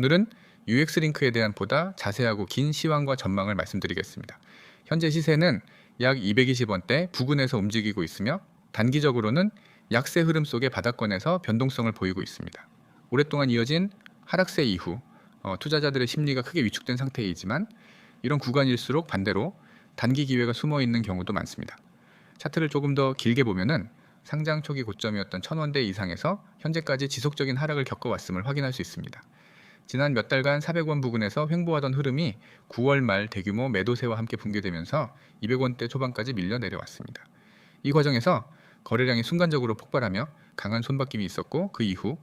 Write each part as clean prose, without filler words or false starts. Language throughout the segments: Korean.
오늘은 UX링크에 대한 보다 자세하고 긴 시황과 전망을 말씀드리겠습니다. 현재 시세는 약 220원대 부근에서 움직이고 있으며 단기적으로는 약세 흐름 속의 바닥권에서 변동성을 보이고 있습니다. 오랫동안 이어진 하락세 이후 투자자들의 심리가 크게 위축된 상태이지만 이런 구간일수록 반대로 단기 기회가 숨어 있는 경우도 많습니다. 차트를 조금 더 길게 보면은 상장 초기 고점이었던 1000원대 이상에서 현재까지 지속적인 하락을 겪어왔음을 확인할 수 있습니다. 지난 몇 달간 400원 부근에서 횡보하던 흐름이 9월 말 대규모 매도세와 함께 붕괴되면서 200원대 초반까지 밀려 내려왔습니다. 이 과정에서 거래량이 순간적으로 폭발하며 강한 손바뀜이 있었고 그 이후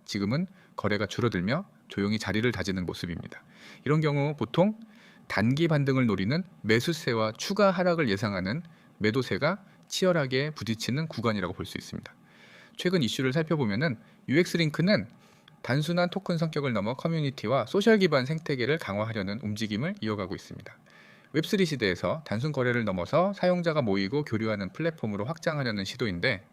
지금은 거래가 줄어들며 조용히 자리를 다지는 모습입니다. 이런 경우 보통 단기 반등을 노리는 매수세와 추가 하락을 예상하는 매도세가 치열하게 부딪히는 구간이라고 볼 수 있습니다. 최근 이슈를 살펴보면은 UX링크는 단순한 토큰 성격을 넘어 커뮤니티와 소셜 기반 생태계를 강화하려는 움직임을 이어가고 있습니다. 웹3 시대에서 단순 거래를 넘어서 사용자가 모이고 교류하는 플랫폼으로 확장하려는 시도인데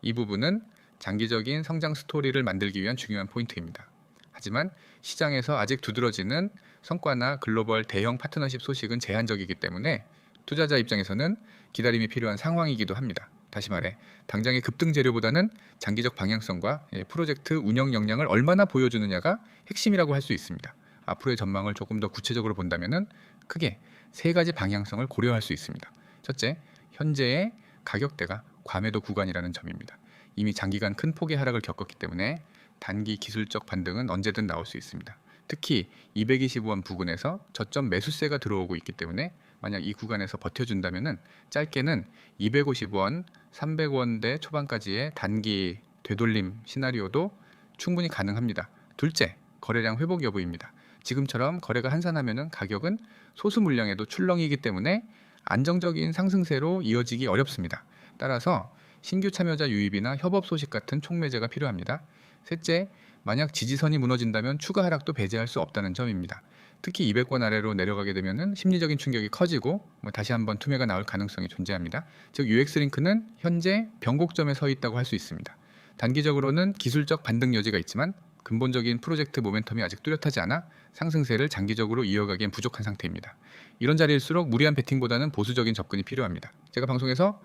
이 부분은 장기적인 성장 스토리를 만들기 위한 중요한 포인트입니다. 하지만 시장에서 아직 두드러지는 성과나 글로벌 대형 파트너십 소식은 제한적이기 때문에 투자자 입장에서는 기다림이 필요한 상황이기도 합니다. 다시 말해 당장의 급등 재료보다는 장기적 방향성과 프로젝트 운영 역량을 얼마나 보여주느냐가 핵심이라고 할 수 있습니다. 앞으로의 전망을 조금 더 구체적으로 본다면 크게 세 가지 방향성을 고려할 수 있습니다. 첫째, 현재의 가격대가 과매도 구간이라는 점입니다. 이미 장기간 큰 폭의 하락을 겪었기 때문에 단기 기술적 반등은 언제든 나올 수 있습니다. 특히 220원 부근에서 저점 매수세가 들어오고 있기 때문에 만약 이 구간에서 버텨준다면 짧게는 250원, 300원대 초반까지의 단기 되돌림 시나리오도 충분히 가능합니다. 둘째, 거래량 회복 여부입니다. 지금처럼 거래가 한산하면 가격은 소수 물량에도 출렁이기 때문에 안정적인 상승세로 이어지기 어렵습니다. 따라서 신규 참여자 유입이나 협업 소식 같은 촉매제가 필요합니다. 셋째, 만약 지지선이 무너진다면 추가 하락도 배제할 수 없다는 점입니다. 특히 200원 아래로 내려가게 되면 심리적인 충격이 커지고 다시 한번 투매가 나올 가능성이 존재합니다. 즉 UX링크는 현재 변곡점에 서 있다고 할 수 있습니다. 단기적으로는 기술적 반등 여지가 있지만 근본적인 프로젝트 모멘텀이 아직 뚜렷하지 않아 상승세를 장기적으로 이어가기엔 부족한 상태입니다. 이런 자리일수록 무리한 베팅보다는 보수적인 접근이 필요합니다. 제가 방송에서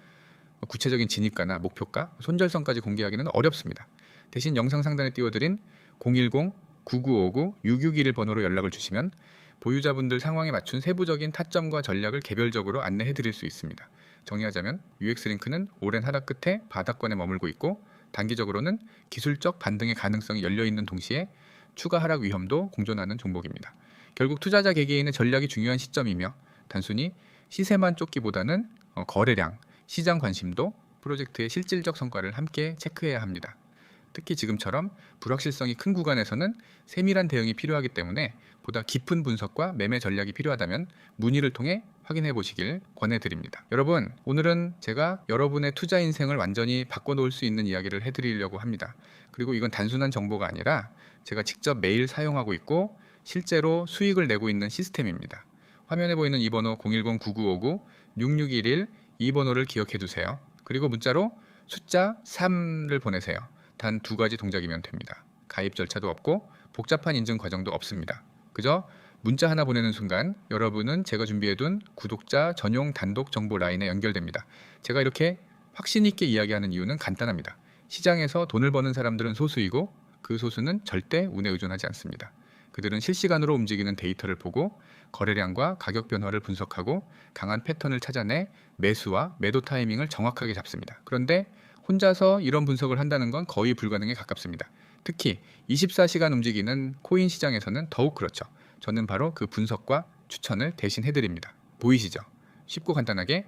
구체적인 진입가나 목표가, 손절선까지 공개하기는 어렵습니다. 대신 영상 상단에 띄워드린 010-9959-6621 번호로 연락을 주시면 보유자분들 상황에 맞춘 세부적인 타점과 전략을 개별적으로 안내해 드릴 수 있습니다. 정리하자면 UX링크는 오랜 하락 끝에 바닥권에 머물고 있고 단기적으로는 기술적 반등의 가능성이 열려있는 동시에 추가 하락 위험도 공존하는 종목입니다. 결국 투자자 개개인의 전략이 중요한 시점이며 단순히 시세만 쫓기보다는 거래량, 시장 관심도, 프로젝트의 실질적 성과를 함께 체크해야 합니다. 특히 지금처럼 불확실성이 큰 구간에서는 세밀한 대응이 필요하기 때문에 보다 깊은 분석과 매매 전략이 필요하다면 문의를 통해 확인해 보시길 권해드립니다. 여러분, 오늘은 제가 여러분의 투자 인생을 완전히 바꿔놓을 수 있는 이야기를 해드리려고 합니다. 그리고 이건 단순한 정보가 아니라 제가 직접 매일 사용하고 있고 실제로 수익을 내고 있는 시스템입니다. 화면에 보이는 이 번호 010-9959-6611 이 번호를 기억해 두세요. 그리고 문자로 숫자 3를 보내세요. 단 2가지 동작이면 됩니다. 가입 절차도 없고 복잡한 인증 과정도 없습니다. 그저 문자 하나 보내는 순간 여러분은 제가 준비해둔 구독자 전용 단독 정보 라인에 연결됩니다. 제가 이렇게 확신 있게 이야기하는 이유는 간단합니다. 시장에서 돈을 버는 사람들은 소수이고 그 소수는 절대 운에 의존하지 않습니다. 그들은 실시간으로 움직이는 데이터를 보고 거래량과 가격 변화를 분석하고 강한 패턴을 찾아내 매수와 매도 타이밍을 정확하게 잡습니다. 그런데 혼자서 이런 분석을 한다는 건 거의 불가능에 가깝습니다. 특히 24시간 움직이는 코인 시장에서는 더욱 그렇죠. 저는 바로 그 분석과 추천을 대신 해드립니다. 보이시죠? 쉽고 간단하게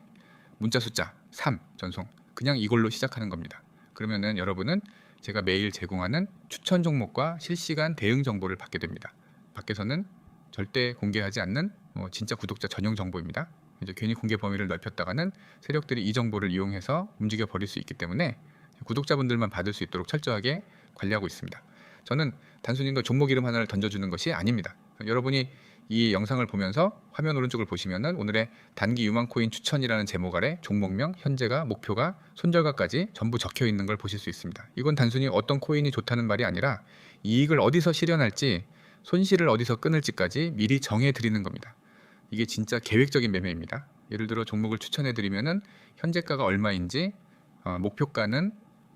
문자 숫자 3 전송, 그냥 이걸로 시작하는 겁니다. 그러면은 여러분은 제가 매일 제공하는 추천 종목과 실시간 대응 정보를 받게 됩니다. 밖에서는 절대 공개하지 않는 진짜 구독자 전용 정보입니다. 이제 괜히 공개 범위를 넓혔다가는 세력들이 이 정보를 이용해서 움직여 버릴 수 있기 때문에 구독자분들만 받을 수 있도록 철저하게 관리하고 있습니다. 저는 단순히 종목 이름 하나를 던져주는 것이 아닙니다. 여러분이 이 영상을 보면서 화면 오른쪽을 보시면은 오늘의 단기 유망코인 추천이라는 제목 아래 종목명, 현재가, 목표가, 손절가까지 전부 적혀 있는 걸 보실 수 있습니다. 이건 단순히 어떤 코인이 좋다는 말이 아니라 이익을 어디서 실현할지 손실을 어디서 끊을지까지 미리 정해 드리는 겁니다. 이게 진짜 계획적인 매매입니다. 예를 들어 종목을 추천해 드리면은 현재가가 얼마인지, 목표가는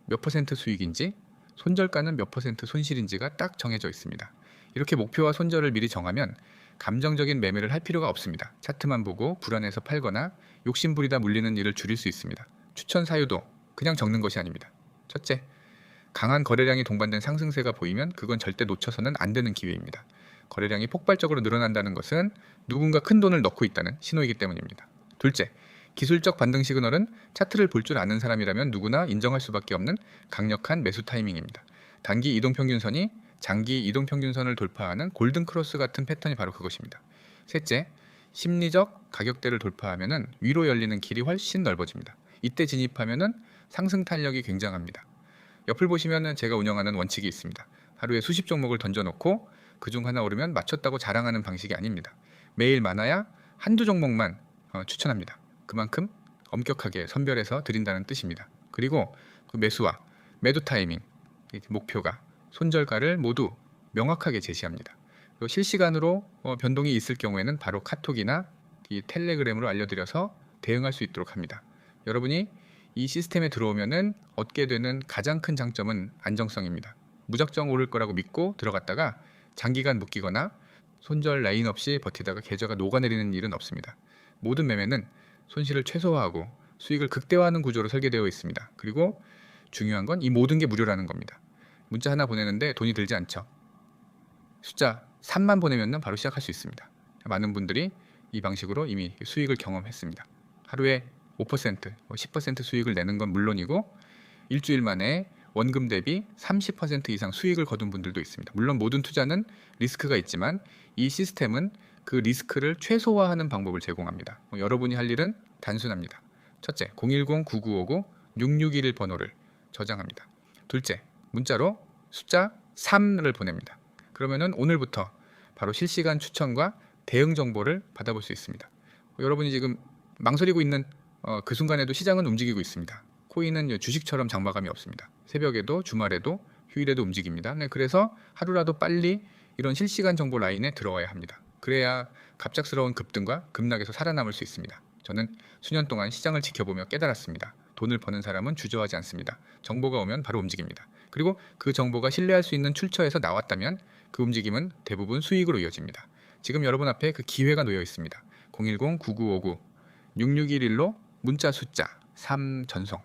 몇 퍼센트 수익인지, 손절가는 몇 퍼센트 손실인지가 딱 정해져 있습니다. 이렇게 목표와 손절을 미리 정하면 감정적인 매매를 할 필요가 없습니다. 차트만 보고 불안해서 팔거나 욕심부리다 물리는 일을 줄일 수 있습니다. 추천 사유도 그냥 적는 것이 아닙니다. 첫째, 강한 거래량이 동반된 상승세가 보이면 그건 절대 놓쳐서는 안 되는 기회입니다. 거래량이 폭발적으로 늘어난다는 것은 누군가 큰 돈을 넣고 있다는 신호이기 때문입니다. 둘째, 기술적 반등 시그널은 차트를 볼 줄 아는 사람이라면 누구나 인정할 수밖에 없는 강력한 매수 타이밍입니다. 단기 이동평균선이 장기 이동평균선을 돌파하는 골든크로스 같은 패턴이 바로 그것입니다. 셋째, 심리적 가격대를 돌파하면 위로 열리는 길이 훨씬 넓어집니다. 이때 진입하면 상승 탄력이 굉장합니다. 옆을 보시면 제가 운영하는 원칙이 있습니다. 하루에 수십 종목을 던져놓고 그중 하나 오르면 맞췄다고 자랑하는 방식이 아닙니다. 매일 많아야 한두 종목만 추천합니다. 그만큼 엄격하게 선별해서 드린다는 뜻입니다. 그리고 그 매수와 매도 타이밍, 목표가, 손절가를 모두 명확하게 제시합니다. 그리고 실시간으로 변동이 있을 경우에는 바로 카톡이나 이 텔레그램으로 알려드려서 대응할 수 있도록 합니다. 여러분이 이 시스템에 들어오면은 얻게 되는 가장 큰 장점은 안정성입니다. 무작정 오를 거라고 믿고 들어갔다가 장기간 묶이거나 손절 라인 없이 버티다가 계좌가 녹아내리는 일은 없습니다. 모든 매매는 손실을 최소화하고 수익을 극대화하는 구조로 설계되어 있습니다. 그리고 중요한 건 이 모든 게 무료라는 겁니다. 문자 하나 보내는데 돈이 들지 않죠. 숫자 3만 보내면 바로 시작할 수 있습니다. 많은 분들이 이 방식으로 이미 수익을 경험했습니다. 하루에 5%, 10% 수익을 내는 건 물론이고 일주일 만에 원금 대비 30% 이상 수익을 거둔 분들도 있습니다. 물론 모든 투자는 리스크가 있지만 이 시스템은 그 리스크를 최소화하는 방법을 제공합니다. 여러분이 할 일은 단순합니다. 첫째, 010-9959-6611 번호를 저장합니다. 둘째, 문자로 숫자 3을 보냅니다. 그러면은 오늘부터 바로 실시간 추천과 대응 정보를 받아볼 수 있습니다. 여러분이 지금 망설이고 있는 그 순간에도 시장은 움직이고 있습니다. 코인은 주식처럼 장마감이 없습니다. 새벽에도 주말에도 휴일에도 움직입니다. 네, 그래서 하루라도 빨리 이런 실시간 정보 라인에 들어와야 합니다. 그래야 갑작스러운 급등과 급락에서 살아남을 수 있습니다. 저는 수년 동안 시장을 지켜보며 깨달았습니다. 돈을 버는 사람은 주저하지 않습니다. 정보가 오면 바로 움직입니다. 그리고 그 정보가 신뢰할 수 있는 출처에서 나왔다면 그 움직임은 대부분 수익으로 이어집니다. 지금 여러분 앞에 그 기회가 놓여 있습니다. 010-9959-6611로 문자 숫자 3 전송.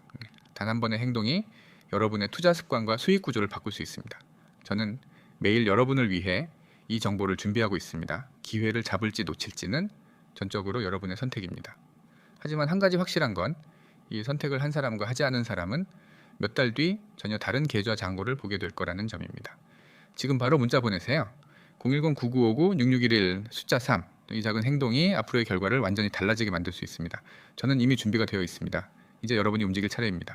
단 한 번의 행동이 여러분의 투자 습관과 수익 구조를 바꿀 수 있습니다. 저는 매일 여러분을 위해 이 정보를 준비하고 있습니다. 기회를 잡을지 놓칠지는 전적으로 여러분의 선택입니다. 하지만 한 가지 확실한 건 이 선택을 한 사람과 하지 않은 사람은 몇 달 뒤 전혀 다른 계좌 잔고를 보게 될 거라는 점입니다. 지금 바로 문자 보내세요. 010-9959-6611 숫자 3. 이 작은 행동이 앞으로의 결과를 완전히 달라지게 만들 수 있습니다. 저는 이미 준비가 되어 있습니다. 이제 여러분이 움직일 차례입니다.